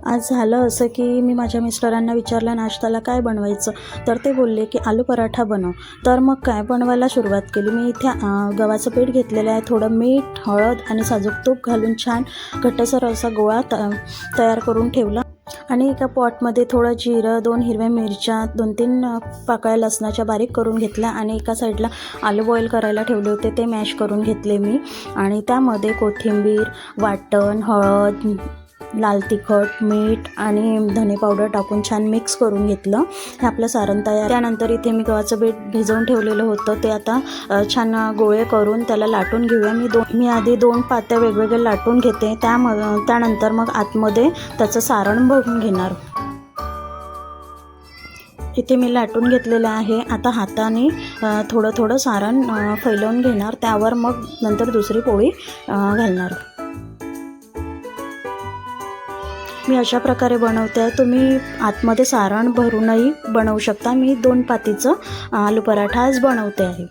आज झालं असं की मी माझ्या मिस्टरांना विचारलं नाश्त्याला काय बनवायचं, तर ते बोलले की आलू पराठा बनव. तर मग काय बनवायला सुरुवात केली. मी इथे गव्हाचं पीठ घेतलेलं आहे. थोडं मीठ, हळद आणि साजूक तूप घालून छान घट्टसर असा गोळा तयार करून ठेवला. आणि एका पॉटमध्ये थोडं जिरं, 2 हिरव्या मिरच्या, 2-3 पाकळ्या लसणाच्या बारीक करून घेतल्या आणि एका साईडला आलू बॉईल करायला ठेवले होते, ते मॅश करून घेतले मी. आणि त्यामध्ये कोथिंबीर, वाटण, हळद, लाल तिखट, मीठ आणि धने पावडर टाकून छान मिक्स करून घेतलं. हे आपलं सारण तयार. त्यानंतर इथे मी गव्हाचं पीठ भिजवून ठेवलेलं होतं, ते आता छान गोळे करून त्याला लाटून घेऊया. मी आधी 2 पात्या वेगवेगळे लाटून घेते. त्यानंतर मग आतमध्ये त्याचं सारण भरून घेणार. इथे मी लाटून घेतलेलं आहे. आता हाताने थोडं थोडं सारण फैलवून घेणार. त्यावर मग नंतर दुसरी पोळी घालणार. मी अशा प्रकारे बनवते आहे. तुम्ही आतमध्ये सारण भरूनही बनवू शकता. मी 2 पातीचं आलू पराठा आज बनवते आहे.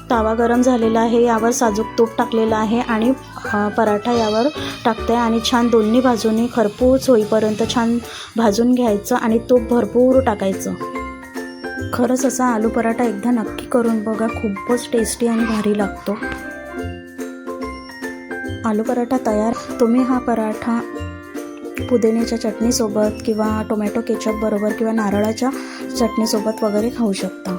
तवा गरम झालेला आहे. यावर साजूक तूप टाकलेलं आहे आणि पराठा यावर टाकते आणि छान दोन्ही बाजूनी खरपूस होईपर्यंत छान भाजून घ्यायचं आणि तूप भरपूर टाकायचं. खरंच असा आलू पराठा एकदा नक्की करून बघा. खूपच टेस्टी आणि भारी लागतो. आलू पराठा तयार. तुम्ही हा पराठा पुदिन्याच्या चटणीसोबत किंवा टोमॅटो केचप बरोबर किंवा नारळाच्या चटणीसोबत वगैरे खाऊ शकता.